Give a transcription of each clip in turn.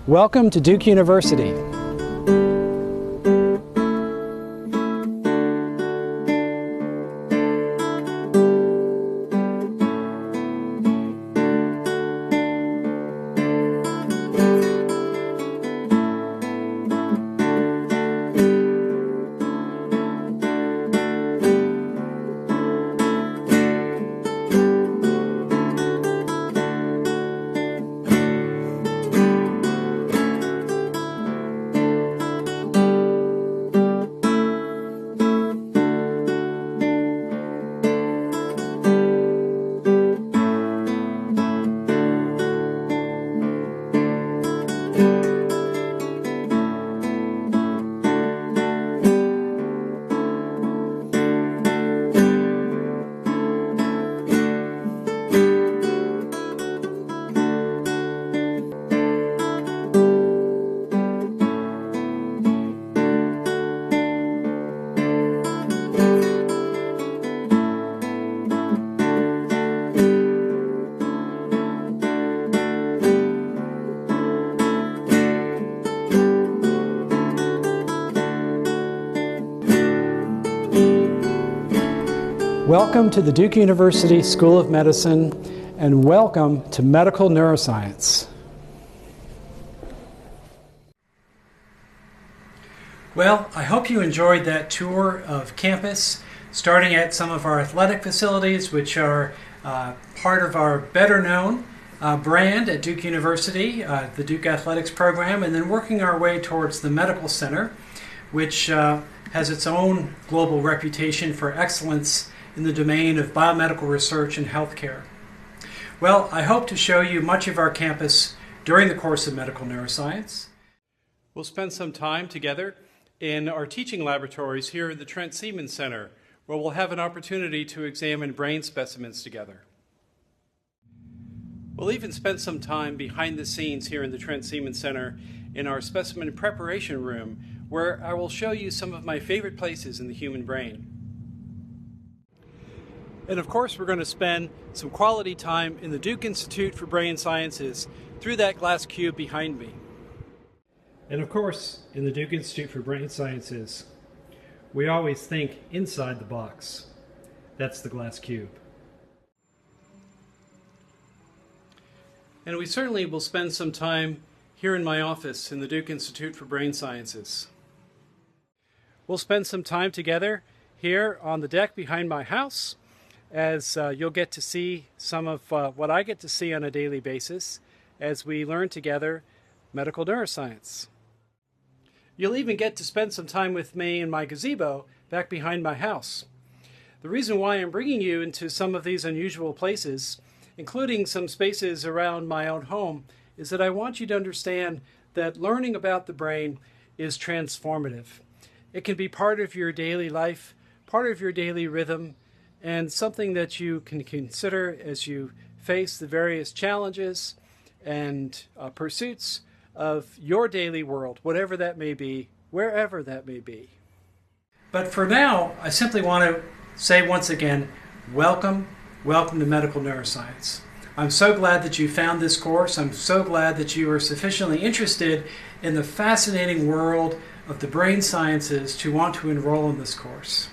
Welcome to Duke University. Welcome to the Duke University School of Medicine, and welcome to Medical Neuroscience. Well, I hope you enjoyed that tour of campus, starting at some of our athletic facilities, which are part of our better-known brand at Duke University, the Duke Athletics program, and then working our way towards the Medical Center, which has its own global reputation for excellence in the domain of biomedical research and healthcare. Well, I hope to show you much of our campus during the course of medical neuroscience. We'll spend some time together in our teaching laboratories here at the Trent Seaman Center, where we'll have an opportunity to examine brain specimens together. We'll even spend some time behind the scenes here in the Trent Seaman Center in our specimen preparation room, where I will show you some of my favorite places in the human brain. And of course, we're going to spend some quality time in the Duke Institute for Brain Sciences through that glass cube behind me. And of course, in the Duke Institute for Brain Sciences, we always think inside the box. That's the glass cube. And we certainly will spend some time here in my office in the Duke Institute for Brain Sciences. We'll spend some time together here on the deck behind my house, as you'll get to see some of what I get to see on a daily basis as we learn together medical neuroscience. You'll even get to spend some time with me in my gazebo back behind my house. The reason why I'm bringing you into some of these unusual places, including some spaces around my own home, is that I want you to understand that learning about the brain is transformative. It can be part of your daily life, part of your daily rhythm, and something that you can consider as you face the various challenges and pursuits of your daily world, whatever that may be, wherever that may be. But for now, I simply want to say once again, welcome to Medical Neuroscience. I'm so glad that you found this course. I'm so glad that you are sufficiently interested in the fascinating world of the brain sciences to want to enroll in this course.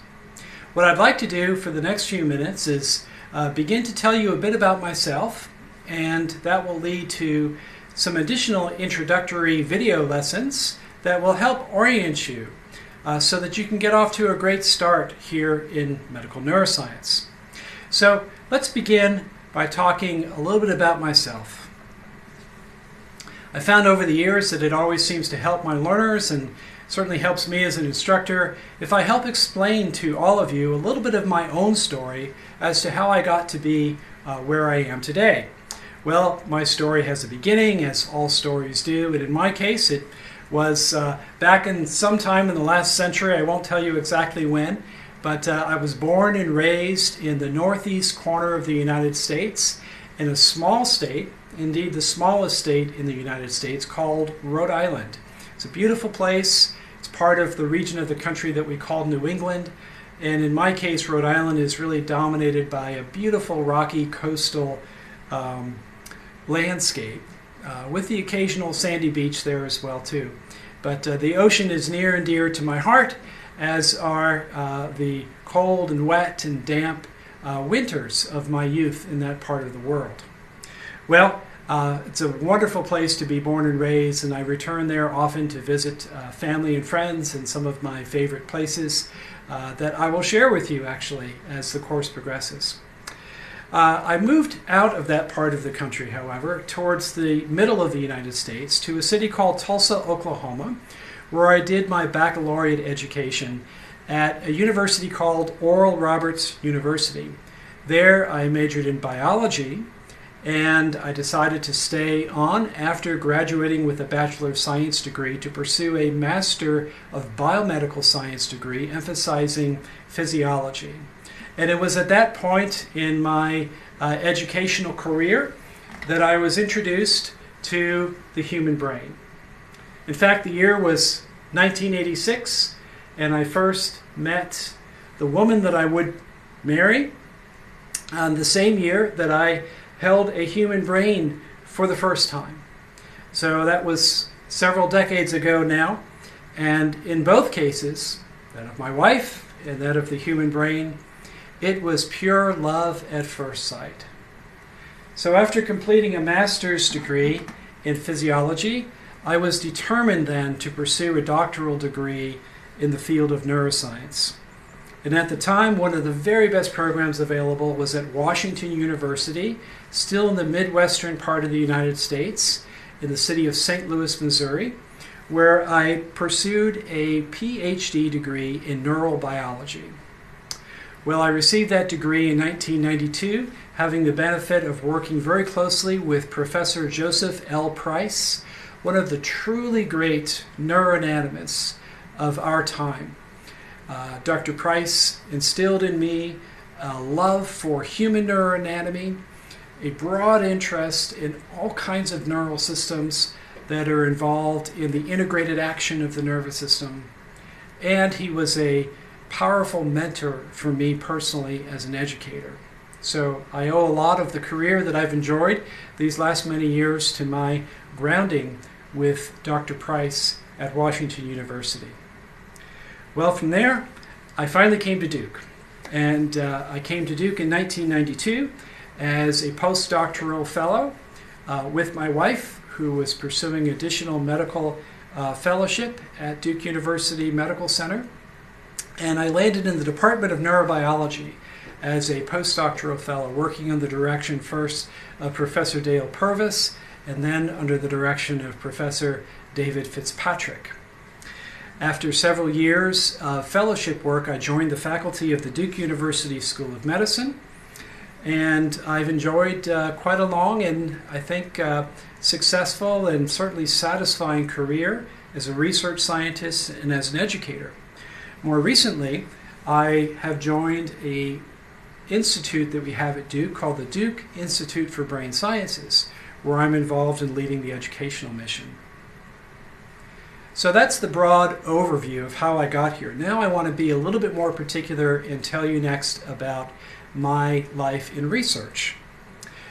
What I'd like to do for the next few minutes is begin to tell you a bit about myself, and that will lead to some additional introductory video lessons that will help orient you so that you can get off to a great start here in medical neuroscience. So let's begin by talking a little bit about myself. I found over the years that it always seems to help my learners, and certainly helps me as an instructor, if I help explain to all of you a little bit of my own story as to how I got to be where I am today. Well, my story has a beginning, as all stories do, and in my case it was back in sometime in the last century. I won't tell you exactly when, but I was born and raised in the northeast corner of the United States in a small state, indeed the smallest state in the United States, called Rhode Island. It's a beautiful place. It's part of the region of the country that we call New England, and in my case, Rhode Island is really dominated by a beautiful rocky coastal landscape. with the occasional sandy beach there as well too. But the ocean is near and dear to my heart, as are the cold and wet and damp winters of my youth in that part of the world. Well, it's a wonderful place to be born and raised, and I return there often to visit family and friends and some of my favorite places that I will share with you actually as the course progresses. I moved out of that part of the country, however, towards the middle of the United States to a city called Tulsa, Oklahoma, where I did my baccalaureate education at a university called Oral Roberts University. There I majored in biology, and I decided to stay on after graduating with a Bachelor of Science degree to pursue a Master of Biomedical Science degree emphasizing physiology. And it was at that point in my educational career that I was introduced to the human brain. In fact, the year was 1986, and I first met the woman that I would marry on the same year that I held a human brain for the first time. So that was several decades ago now, and in both cases, that of my wife and that of the human brain, it was pure love at first sight. So after completing a master's degree in physiology, I was determined then to pursue a doctoral degree in the field of neuroscience. And at the time, one of the very best programs available was at Washington University, still in the Midwestern part of the United States, in the city of St. Louis, Missouri, where I pursued a PhD degree in neurobiology. Well, I received that degree in 1992, having the benefit of working very closely with Professor Joseph L. Price, one of the truly great neuroanatomists of our time. Dr. Price instilled in me a love for human neuroanatomy, a broad interest in all kinds of neural systems that are involved in the integrated action of the nervous system. And he was a powerful mentor for me personally as an educator. So I owe a lot of the career that I've enjoyed these last many years to my grounding with Dr. Price at Washington University. Well, from there, I finally came to Duke. And I came to Duke in 1992 as a postdoctoral fellow with my wife, who was pursuing additional medical fellowship at Duke University Medical Center. And I landed in the Department of Neurobiology as a postdoctoral fellow, working under the direction first of Professor Dale Purvis, and then under the direction of Professor David Fitzpatrick. After several years of fellowship work, I joined the faculty of the Duke University School of Medicine, and I've enjoyed quite a long and I think successful and certainly satisfying career as a research scientist and as an educator. More recently, I have joined an institute that we have at Duke called the Duke Institute for Brain Sciences, where I'm involved in leading the educational mission. So that's the broad overview of how I got here. Now I want to be a little bit more particular and tell you next about my life in research.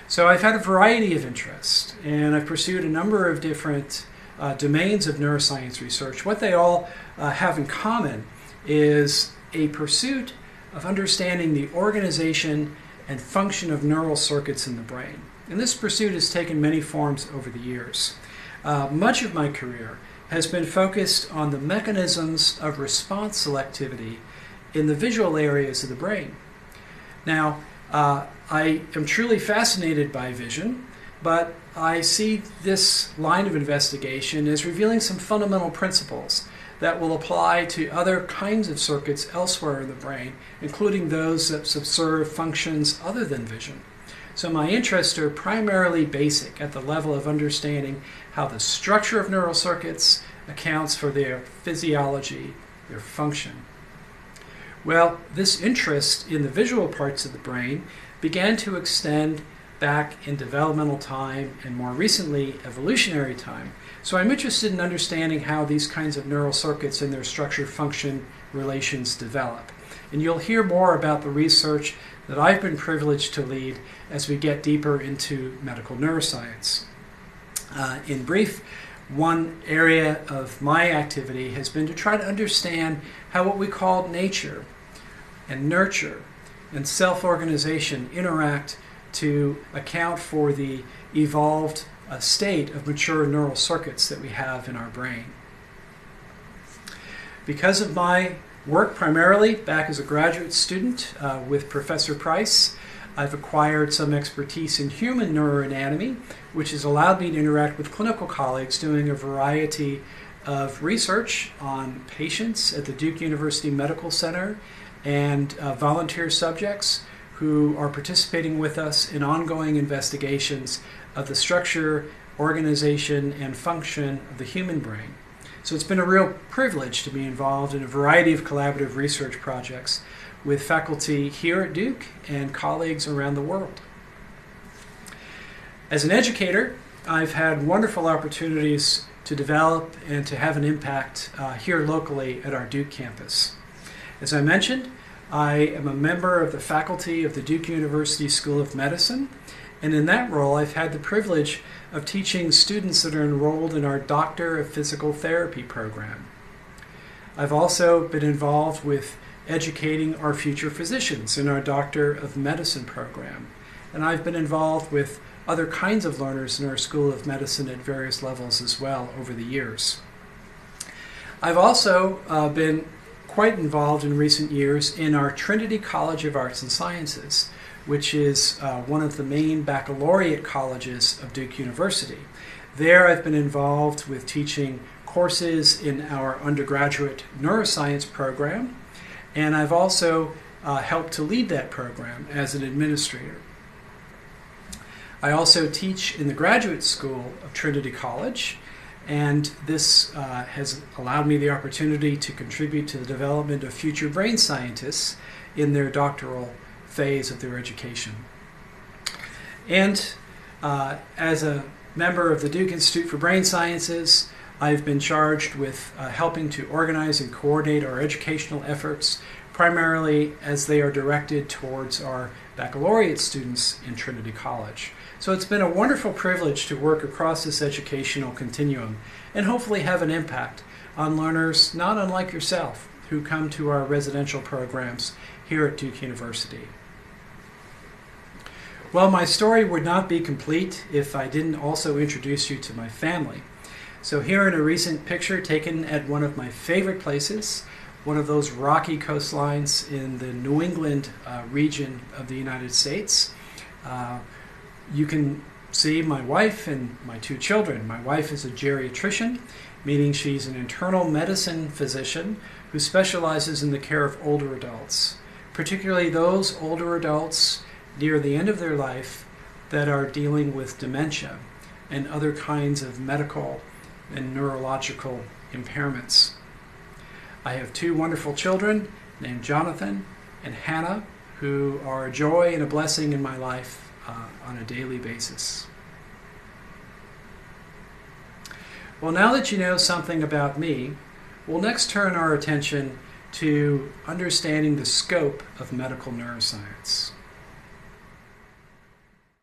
So I've had a variety of interests, and I've pursued a number of different domains of neuroscience research. What they all have in common is a pursuit of understanding the organization and function of neural circuits in the brain. And this pursuit has taken many forms over the years. Much of my career has been focused on the mechanisms of response selectivity in the visual areas of the brain. Now, I am truly fascinated by vision, but I see this line of investigation as revealing some fundamental principles that will apply to other kinds of circuits elsewhere in the brain, including those that subserve functions other than vision. So my interests are primarily basic at the level of understanding how the structure of neural circuits accounts for their physiology, their function. Well, this interest in the visual parts of the brain began to extend back in developmental time and more recently evolutionary time. So I'm interested in understanding how these kinds of neural circuits and their structure-function relations develop. And you'll hear more about the research that I've been privileged to lead as we get deeper into medical neuroscience. In brief, one area of my activity has been to try to understand how what we call nature and nurture and self-organization interact to account for the evolved state of mature neural circuits that we have in our brain. Because of my work primarily back as a graduate student with Professor Price, I've acquired some expertise in human neuroanatomy, which has allowed me to interact with clinical colleagues doing a variety of research on patients at the Duke University Medical Center and volunteer subjects who are participating with us in ongoing investigations of the structure, organization, and function of the human brain. So it's been a real privilege to be involved in a variety of collaborative research projects with faculty here at Duke and colleagues around the world. As an educator, I've had wonderful opportunities to develop and to have an impact here locally at our Duke campus. As I mentioned, I am a member of the faculty of the Duke University School of Medicine, and in that role I've had the privilege of teaching students that are enrolled in our Doctor of Physical Therapy program. I've also been involved with educating our future physicians in our Doctor of Medicine program, and I've been involved with other kinds of learners in our School of Medicine at various levels as well over the years. I've also been quite involved in recent years in our Trinity College of Arts and Sciences, which is one of the main baccalaureate colleges of Duke University. There I've been involved with teaching courses in our undergraduate neuroscience program, and I've also helped to lead that program as an administrator. I also teach in the graduate school of Trinity College, and this has allowed me the opportunity to contribute to the development of future brain scientists in their doctoral phase of their education. And as a member of the Duke Institute for Brain Sciences, I've been charged with helping to organize and coordinate our educational efforts, primarily as they are directed towards our baccalaureate students in Trinity College. So it's been a wonderful privilege to work across this educational continuum and hopefully have an impact on learners not unlike yourself who come to our residential programs here at Duke University. Well, my story would not be complete if I didn't also introduce you to my family. So here in a recent picture taken at one of my favorite places, one of those rocky coastlines in the New England region of the United States, you can see my wife and my two children. My wife is a geriatrician, meaning she's an internal medicine physician who specializes in the care of older adults, particularly those older adults near the end of their life that are dealing with dementia and other kinds of medical and neurological impairments. I have two wonderful children named Jonathan and Hannah, who are a joy and a blessing in my life on a daily basis. Well, now that you know something about me, we'll next turn our attention to understanding the scope of medical neuroscience.